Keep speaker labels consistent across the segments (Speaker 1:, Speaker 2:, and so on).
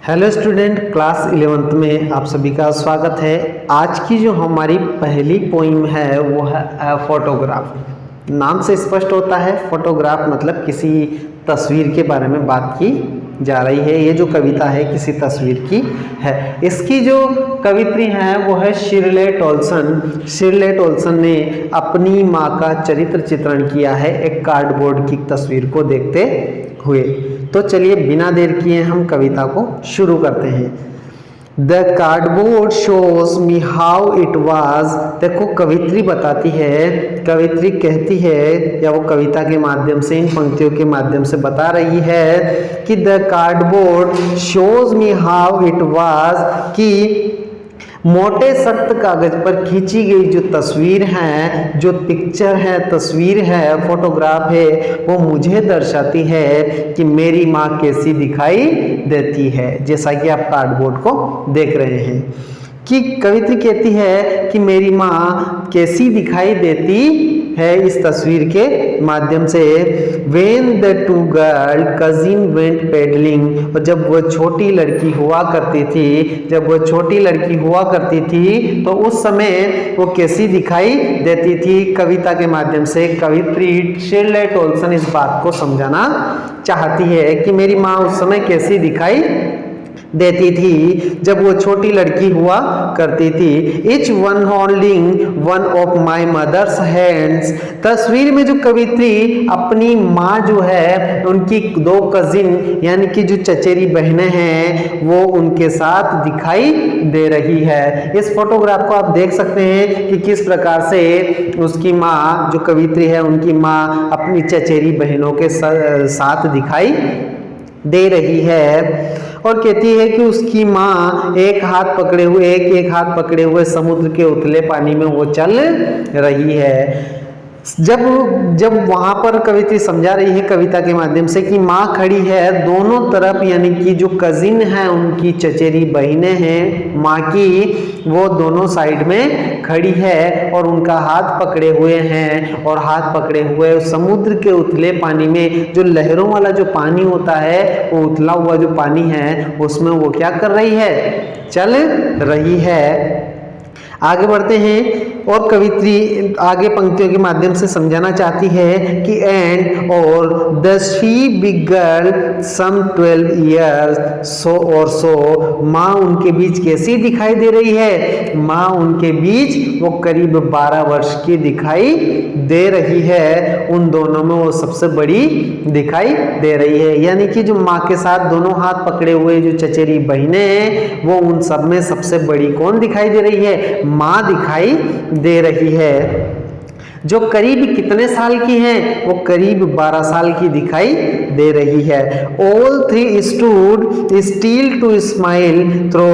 Speaker 1: Hello student, class 11th में आप सभी का स्वागत है। आज की जो हमारी पहली पोइम है वो है फोटोग्राफ। नाम से स्पष्ट होता है, फोटोग्राफ मतलब किसी तस्वीर के बारे में बात की जा रही है। ये जो कविता है किसी तस्वीर की है। इसकी जो कवित्री हैं वो है शिर्ले टोल्सन। शिर्ले टोल्सन ने अपनी माँ का चरित्र चित्रण किया है एक कार्डबोर्ड की तस्वीर को देखते हुए। तो चलिए बिना देर किए हम कविता को शुरू करते हैं। The cardboard shows me how it was. देखो कवित्री बताती है, कवित्री कहती है या वो कविता के माध्यम से इन पंक्तियों के माध्यम से बता रही है कि the cardboard shows me how it was, कि मोटे सख्त कागज पर खींची गई जो तस्वीर है, जो पिक्चर है, तस्वीर है, फोटोग्राफ है, वो मुझे दर्शाती है कि मेरी माँ कैसी दिखाई देती है। जैसा कि आप कार्डबोर्ड को देख रहे हैं कि कवित्री कहती है कि मेरी माँ कैसी दिखाई देती है इस तस्वीर के माध्यम से। When the two girl cousin went peddling, और जब वो छोटी लड़की हुआ करती थी, जब वो छोटी लड़की हुआ करती थी तो उस समय वो कैसी दिखाई देती थी। कविता के माध्यम से कवित्री शिर्ले टोल्सन इस बात को समझाना चाहती है कि मेरी माँ उस समय कैसी दिखाई देती थी जब वो छोटी लड़की हुआ करती थी। Each one holding one of my mother's hands। तस्वीर में जो कवित्री अपनी माँ जो है उनकी दो कजिन यानी कि जो चचेरी बहनें हैं वो उनके साथ दिखाई दे रही है। इस फोटोग्राफ को आप देख सकते हैं कि किस प्रकार से उसकी माँ जो कवित्री है उनकी माँ अपनी चचेरी बहनों के साथ दिखाई दे रही है और कहती है कि उसकी माँ एक हाथ पकड़े हुए समुद्र के उथले पानी में वो चल रही है। जब वहां पर कवित्री समझा रही है कविता के माध्यम से कि माँ खड़ी है दोनों तरफ, यानी कि जो कजिन है उनकी चचेरी बहनें हैं माँ की, वो दोनों साइड में खड़ी है और उनका हाथ पकड़े हुए हैं और हाथ पकड़े हुए समुद्र के उथले पानी में, जो लहरों वाला जो पानी होता है वो उथला हुआ जो पानी है उसमें वो क्या कर रही है, चल रही है। आगे बढ़ते हैं और कवित्री आगे पंक्तियों के माध्यम से समझाना चाहती है कि एंड और the she big girl some 12 years so or so. माँ उनके बीच कैसी दिखाई दे रही है, माँ उनके बीच वो करीब 12 वर्ष की दिखाई दे रही है। उन दोनों में वो सबसे बड़ी दिखाई दे रही है, यानी कि जो माँ के साथ दोनों हाथ पकड़े हुए जो चचेरी बहनें हैं वो उन सब में सबसे बड़ी कौन दिखाई दे रही है, माँ दिखाई दे रही है। जो करीब कितने साल की हैं, वो करीब 12 साल की दिखाई दे रही है। All three stood still to smile through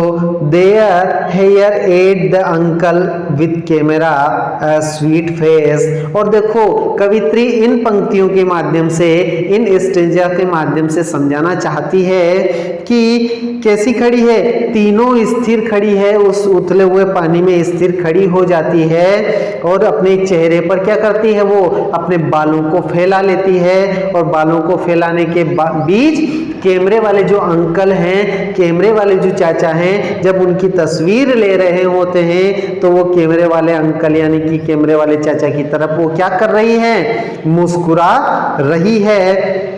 Speaker 1: their hair at the uncle with camera sweet face. और देखो कवित्री इन पंक्तियों के माध्यम से, इन स्टेंजा के माध्यम से समझाना चाहती है कि कैसी खड़ी है, तीनों स्थिर खड़ी है, उस उथले हुए पानी में स्थिर खड़ी हो जाती है और अपने चेहरे पर क्या करती है, वो अपने बालों को फैला लेती है और बालों को फैलाने के बीच कैमरे वाले जो अंकल हैं, कैमरे वाले जो चाचा हैं, जब उनकी तस्वीर ले रहे होते हैं तो वो कैमरे वाले अंकल यानी कि कैमरे वाले चाचा की तरफ वो क्या कर रही है, मुस्कुरा रही है।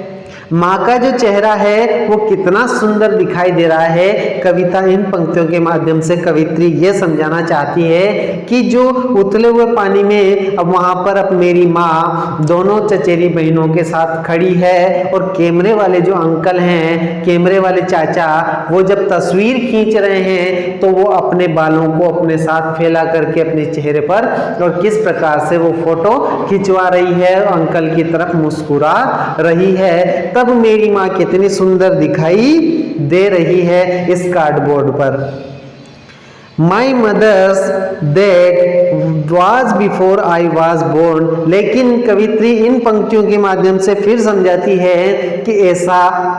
Speaker 1: माँ का जो चेहरा है वो कितना सुंदर दिखाई दे रहा है। कविता इन पंक्तियों के माध्यम से कवित्री ये समझाना चाहती है कि जो उथले हुए पानी में अब वहां पर अब मेरी माँ दोनों चचेरी बहनों के साथ खड़ी है और कैमरे वाले जो अंकल हैं, कैमरे वाले चाचा, वो जब तस्वीर खींच रहे हैं तो वो अपने बालों को अपने साथ फैला करके अपने चेहरे पर और किस प्रकार से वो फोटो खिंचवा रही है, अंकल की तरफ मुस्कुरा रही है। तब मेरी माँ कितनी सुंदर दिखाई दे रही है इस कार्डबोर्ड पर। My mother's that was before I was born. लेकिन कवित्री इन पंक्तियों के माध्यम से फिर समझाती है कि ऐसा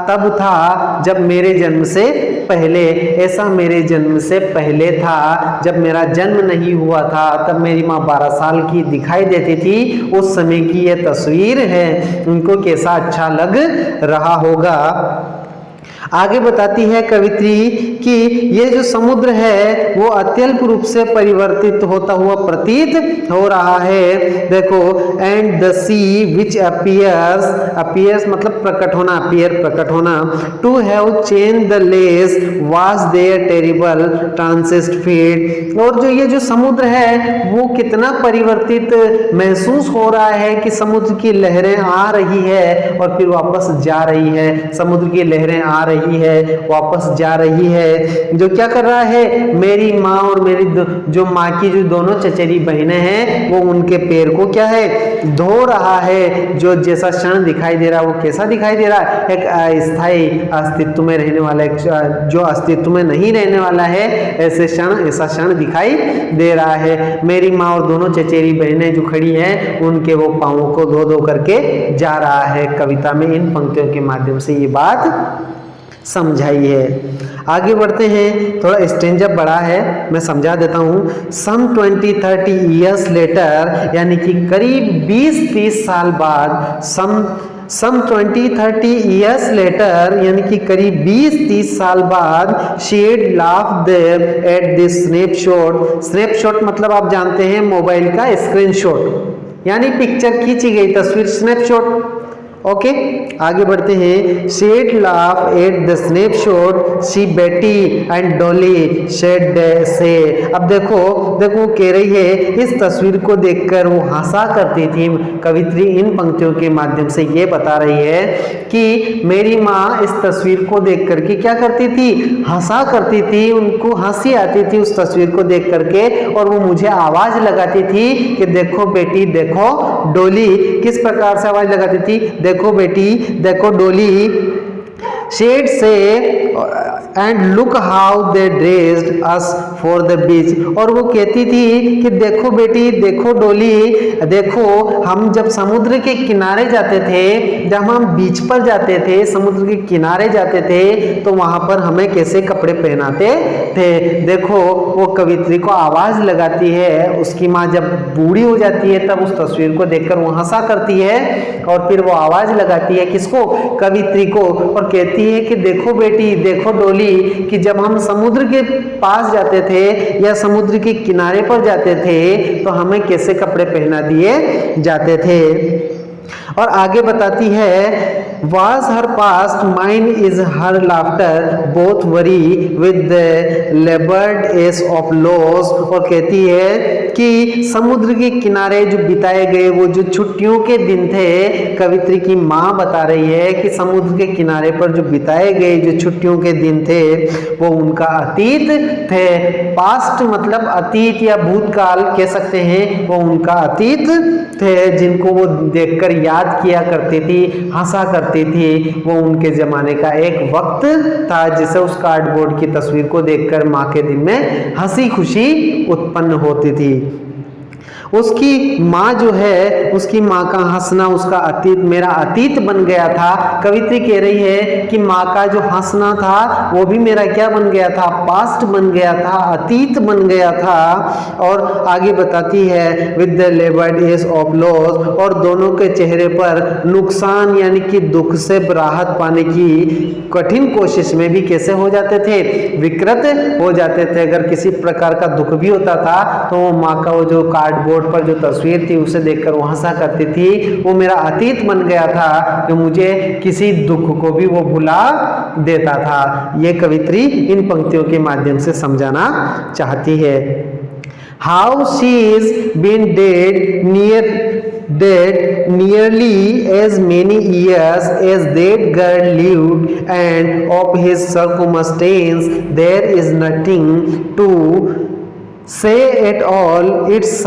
Speaker 1: तब था जब मेरे जन्म से पहले, ऐसा मेरे जन्म से पहले था, जब मेरा जन्म नहीं हुआ था तब मेरी माँ 12 साल की दिखाई देती थी। उस समय की ये तस्वीर है, उनको कैसा अच्छा लग रहा होगा। आगे बताती है कवित्री कि ये जो समुद्र है वो अत्यल्प रूप से परिवर्तित होता हुआ प्रतीत हो रहा है। देखो, and the sea which appears मतलब प्रकट होना, प्रकट होना, to have change the less was there terrible transit feet. और जो ये जो समुद्र है वो कितना परिवर्तित महसूस हो रहा है कि समुद्र की लहरें आ रही है और फिर वापस जा रही है, समुद्र की लहरें आ रही है वापस जा रही है। जो क्या कर रहा है, मेरी माँ और मेरी जो माँ की जो दोनों चचेरी बहनें हैं वो उनके पैर को क्या है, धो रहा है। जो जैसा क्षण दिखाई दे रहा है वो कैसा दिखाई दे रहा है, एक अस्थायी अस्तित्व में रहने वाला, एक जो अस्तित्व में नहीं रहने वाला है, ऐसा क्षण दिखाई दे रहा है। मेरी माँ और दोनों चचेरी बहनें जो खड़ी हैं उनके वो पाँवों को धो धो करके जा रहा है। कविता में इन पंक्तियों के माध्यम से ये बात समझाई है। आगे बढ़ते हैं, थोड़ा स्टेंजा बड़ा है, मैं समझा देता हूँ। सम 20-30 ईयर्स लेटर, यानी कि करीब 20-30 साल बाद, सम 20-30 ईयर्स लेटर, यानी कि करीब 20-30 साल बाद, she had laughed at this snapshot. Snapshot मतलब आप जानते हैं मोबाइल का स्क्रीनशॉट, यानी पिक्चर खींची गई तस्वीर, स्नैपशॉट। ओके, आगे बढ़ते हैं। She'd laugh at the snapshot, she Betty and Dolly she'd say. अब देखो कह रही है इस तस्वीर को देखकर वो हंसा करती थी। कवित्री इन पंक्तियों के माध्यम से ये बता रही है कि मेरी माँ इस तस्वीर को देख करके क्या करती थी, हंसा करती थी, उनको हंसी आती थी उस तस्वीर को देख करके, और वो मुझे आवाज लगाती थी कि देखो बेटी देखो डॉली। किस प्रकार से आवाज लगाती थी, देखो बेटी देखो डॉली, शेड से and look how they dressed us for the beach. और वो कहती थी कि देखो बेटी देखो डॉली, देखो हम जब समुद्र के किनारे जाते थे, जब हम बीच पर जाते थे, समुद्र के किनारे जाते थे, तो वहां पर हमें कैसे कपड़े पहनाते थे। देखो वो कवित्री को आवाज लगाती है, उसकी माँ जब बूढ़ी हो जाती है तब उस तस्वीर को देखकर वो हंसा करती है, और फिर वो आवाज लगाती है किसको, कवित्री को, और कहती है कि देखो बेटी देखो डॉली, कि जब हम समुद्र के पास जाते थे या समुद्र के किनारे पर जाते थे तो हमें कैसे कपड़े पहना दिए जाते थे। और आगे बताती है, was her past, mine is her laughter, both worry with the labored ace of loss। और कहती है कि समुद्र के किनारे जो बिताए गए वो जो छुट्टियों के दिन थे, कवित्री की माँ बता रही है कि समुद्र के किनारे पर जो बिताए गए जो छुट्टियों के दिन थे वो उनका अतीत थे। पास्ट मतलब अतीत या भूतकाल कह सकते हैं, वो उनका अतीत थे, जिनको वो देखकर याद किया करती थी, हंसा करती थी। वो उनके जमाने का एक वक्त था जिसे उस कार्डबोर्ड की तस्वीर को देखकर माँ के दिल में हंसी खुशी उत्पन्न होती थी। उसकी माँ जो है, उसकी माँ का हंसना उसका अतीत, मेरा अतीत बन गया था। कवित्री कह रही है कि माँ का जो हंसना था वो भी मेरा क्या बन गया था, पास्ट बन गया था, अतीत बन गया था। और आगे बताती है with the laboured ease of loss, और दोनों के चेहरे पर नुकसान यानी कि दुख से राहत पाने की कठिन कोशिश में भी कैसे हो जाते थे, विकृत हो जाते थे। अगर किसी प्रकार का दुख भी होता था तो वो माँ का वो जो कार्डबोर्ड पर जो तस्वीर थी उसे देखकर वो हंसा करती थी। वो मेरा अतीत बन गया था जो मुझे किसी दुख को भी वो भुला देता था। ये कवित्री इन पंक्तियों के माध्यम से समझाना चाहती है। How she is been dead nearly as many years as that girl lived, and of his circumstance there is nothing to say at all, its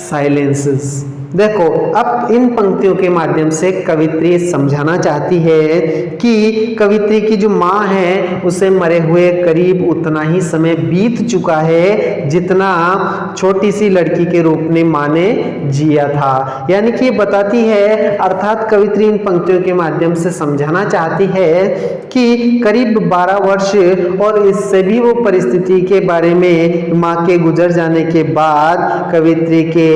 Speaker 1: silences। देखो अब इन पंक्तियों के माध्यम से कवित्री समझाना चाहती है कि कवित्री की जो माँ है उसे मरे हुए करीब उतना ही समय बीत चुका है जितना छोटी सी लड़की के रूप में माँ ने जिया था। यानी कि ये बताती है, अर्थात कवित्री इन पंक्तियों के माध्यम से समझाना चाहती है कि करीब 12 वर्ष और इससे भी वो परिस्थिति के बारे में माँ के गुजर जाने के बाद कवित्री के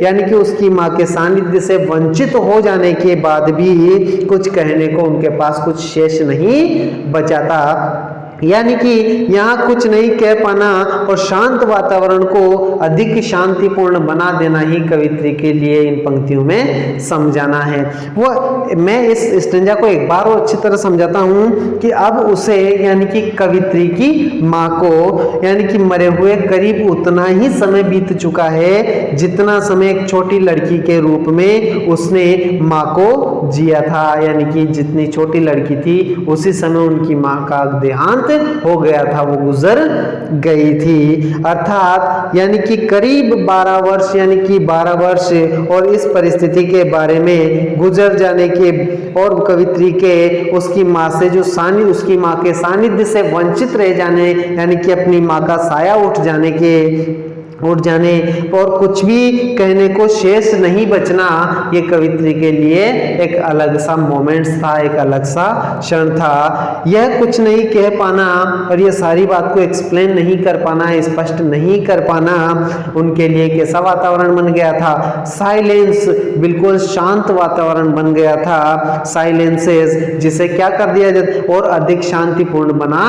Speaker 1: यानी कि उसकी माँ माँ के सानिध्य से वंचित हो जाने के बाद भी कुछ कहने को उनके पास कुछ शेष नहीं बचा था। यानी कि यहाँ कुछ नहीं कह पाना और शांत वातावरण को अधिक शांतिपूर्ण बना देना ही कवित्री के लिए इन पंक्तियों में समझाना है। वो मैं इस स्टेंजा को एक बार और अच्छी तरह समझाता हूँ कि अब उसे यानी कि कवित्री की माँ को यानी कि मरे हुए करीब उतना ही समय बीत चुका है जितना समय एक छोटी लड़की के रूप में उसने माँ को जिया था। यानी कि जितनी छोटी लड़की थी उसी समय उनकी माँ का देहांत हो गया था, वो गुजर गई थी। अर्थात यानी कि करीब 12 वर्ष यानी कि 12 वर्ष और इस परिस्थिति के बारे में गुजर जाने के और कवित्री के उसकी माँ से जो उसकी माँ के सानिध्य से वंचित रह जाने यानी कि अपनी माँ का साया उठ जाने और कुछ भी कहने को शेष नहीं बचना, ये कवित्री के लिए एक अलग सा मोमेंट्स था, एक अलग सा क्षण था। यह कुछ नहीं कह पाना और ये सारी बात को एक्सप्लेन नहीं कर पाना, स्पष्ट नहीं कर पाना उनके लिए कैसा वातावरण बन गया था? साइलेंस, बिल्कुल शांत वातावरण बन गया था। साइलेंसेस जिसे क्या कर दिया जाता और अधिक शांतिपूर्ण बना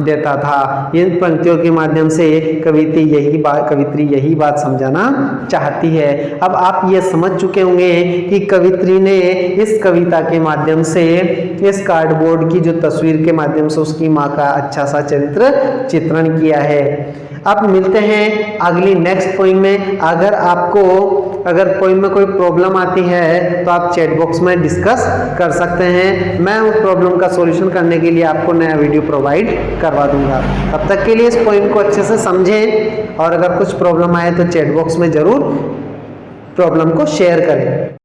Speaker 1: देता था। इन पंक्तियों के माध्यम से कवित्री यही बात समझाना चाहती है। अब आप ये समझ चुके होंगे कि कवित्री ने इस कविता के माध्यम से, इस कार्डबोर्ड की जो तस्वीर के माध्यम से उसकी माँ का अच्छा सा चरित्र चित्रण किया है। अब मिलते हैं अगली नेक्स्ट पोइम में। अगर पोइम में कोई प्रॉब्लम आती है तो आप चैट बॉक्स में डिस्कस कर सकते हैं। मैं उस प्रॉब्लम का सॉल्यूशन करने के लिए आपको नया वीडियो प्रोवाइड करवा दूंगा। तब तक के लिए इस पोइम को अच्छे से समझें और अगर कुछ प्रॉब्लम आए तो चैट बॉक्स में जरूर प्रॉब्लम को शेयर करें।